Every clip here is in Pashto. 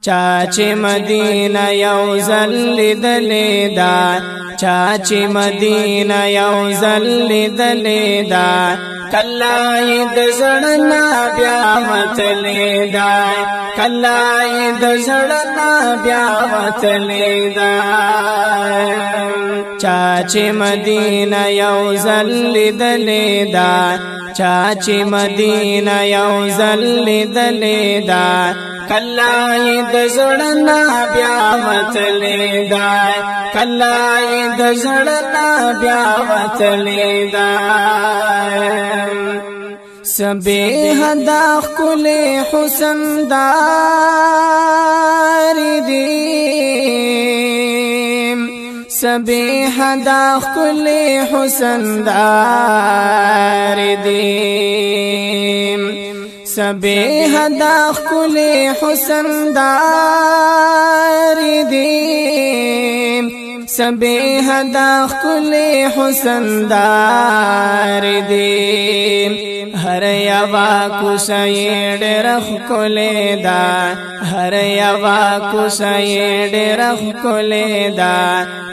چاچی مدینہ یوزل لیدلیدا چاچی مدینہ یوزل لیدلیدا کلائی دزڑنا بیاوت لیدا کلائی دزڑنا بیاوت لیدا چاچی مدینہ یوزل لیدلیدا چاچی مدینہ یوزل لیدلیدا کلائی دزڑنا بیاوت لیدا کلائی دزڑنا بیاوت لیدا سبے حدا کل حسن دار دی سبے حدا کل حسن دار دی سبے حدا کل حسن دار دی سبے حدا کل حسن دار دی ہر یوا کوسای ډرخ کولیدا ہر یوا کوسای ډرخ کولیدا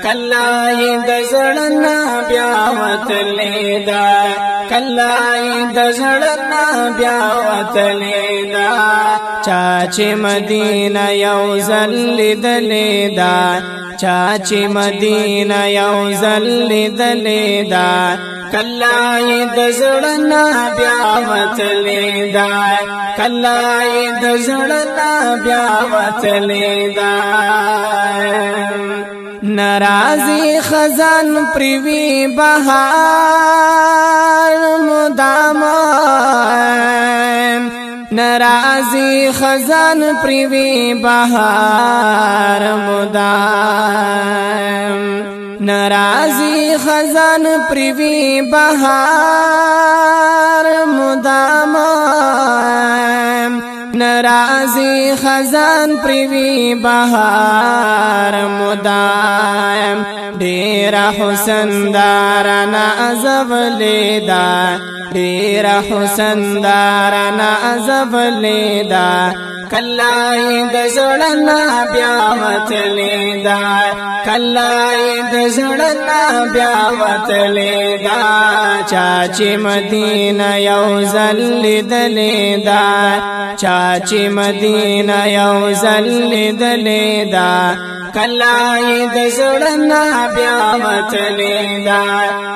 کلائی دزڑنا بیاوت لیدا کلائی دزڑنا بیاوت لیدا چاچی مدینہ یوزل لیدلیدا چاچی مدینہ یوزل لیدلیدا کلائی دزڑنا بیاوت لیدا کلائی دزڑنا بیاوت لیدا نرازی خزان پریوی بہار مدامان نرازی خزان پریوی بہار مدام نرازی خزان پریوی بہار مدام نرازی خزان پریوی بہار مدام ډیرا حسن دارنا عذاب لیدا ډیرا حسن دارنا عذاب لیدا کلائی دزڑنا بیاوت لیدا کلائی دزڑنا بیاوت لیدا چاچی مدینہ یوزل لیدلیدا چاچی مدینہ یوزل لیدلیدا کلائی دزڑنا بیاوت لیدا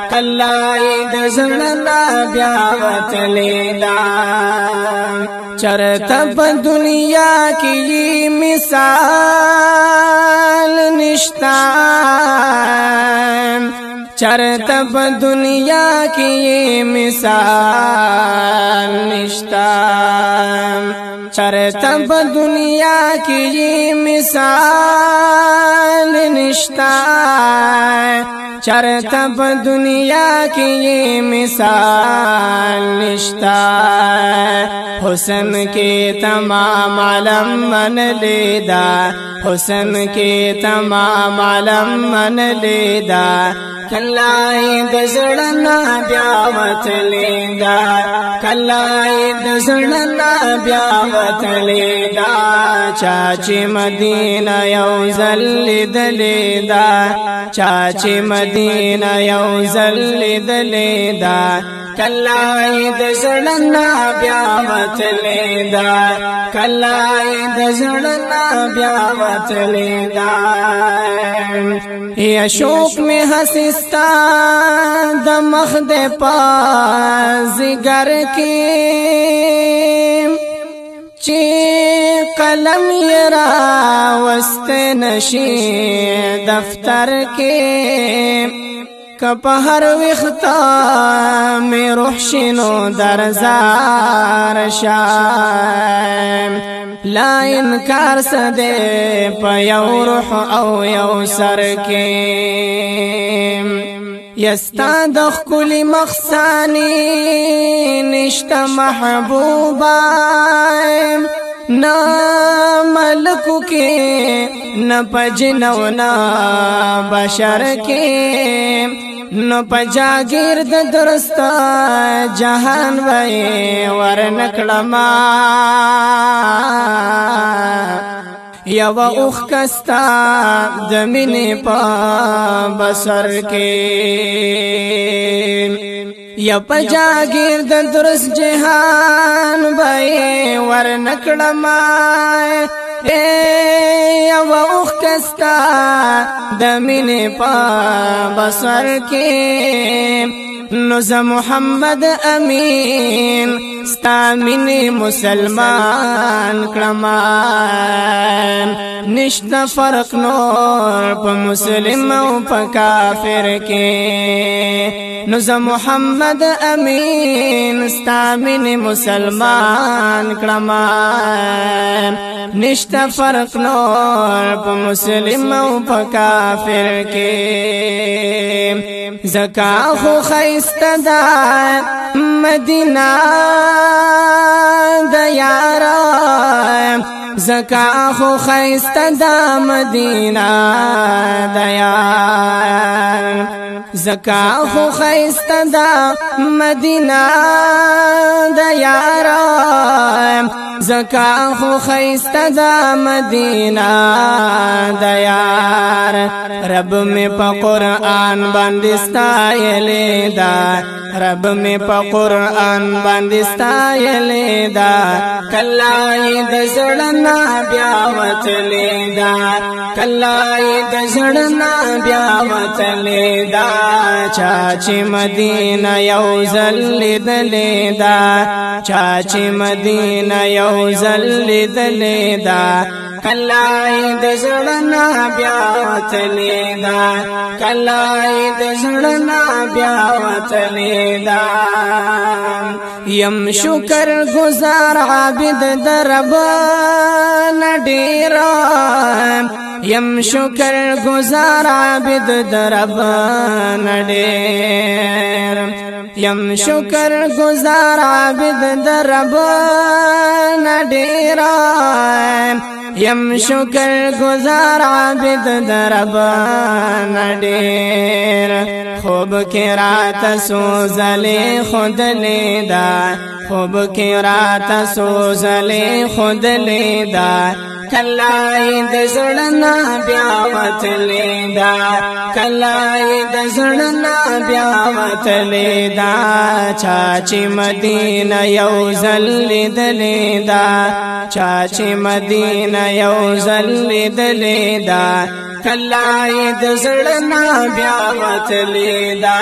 کلائی دزڑنا بیاوت لیدا چرتا پا دنیا کی مثال نشتا چرتا پا دنیا کی مثال نشتا چرتا پا دنیا کی مثال نشتا چرتا پا دنیا کی مثال نشتا حسن کے تمام عالم من لیدا حسن کے تمام عالم من لیدا کلائی دزڑنا بیاوت لیدا کلائی دزڑنا بیاوت لیدا چاچی مدینہ یوزل لیدلیدا چاچی مدینہ یوزل لیدلیدا کلائی دزڑنا بیاوت لیدا کلائی دزڑنا بیاوت لیدا یا شوق میں ہسستا دمخ دے پاس گر کی چی قلم یرا وست نشی دفتر کے کپہر وختا میں روح شنو درزار شام لا انکار سدے پا یو روح او یو سر کے یستا دخ کلی مخصانی نشتا محبوبا نا ملکو کے نا پجنو نا بشر کے نا پجاگیر دا درستا جہان وی ورنکڑما یو اوخ کستا د مینې په بسر کې یا پجاگیر د درست جهان بای ور نکړما یو اوخ کستا د مینې په بسر کې نو ز محمد امین ستا مینې مسلمان کړمان نشته فرق نور په مسلم او په کافر کې نو ز محمد امین ستا مینې مسلمان کړمان نشته فرق نور په مسلم او په کافر کې زکا خو خیسته دا مدینه د یارا زکا خو خیسته دا مدینه د یار زکا خو خیسته دا مدینه د یارا زکا خو خیسته دا مدینه د یار رب می په قرآن باندې ستایلې دا رب می په قرآن باندې ستایلې دا کلای د زړنا بیا وتلې دا کلای د زړنا بیا وتلې دا چاچی مدینه یو زل دلې دا چاچی مدینه یو زل دلې دا کلای د زړنا بیا وتلې دا کلای د زړنا بیا وتلې دا یم شکر گزار عابد درب نډیرا یم شکر گزار عابد درب نډیر یم شکر گزار عابد درب نډیرا یم شکر گزار عابد درب نډیر خوب کې رات سوزلې خود لیدا خوب کې رات سوزلې خود لیدا کلای د زړنا بیا وتلې دا کلای د زړنا بیا وتلې دا چاچی مدینه یو زل دلې دا چاچی مدینه یو زل دلې دا کلای د زړنا بیا وتلې دا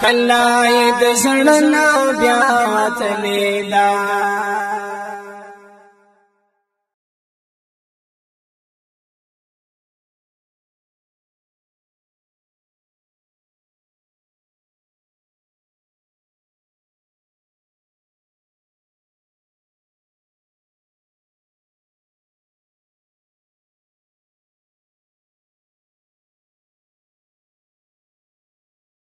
کلای د زړنا بیا وتلې دا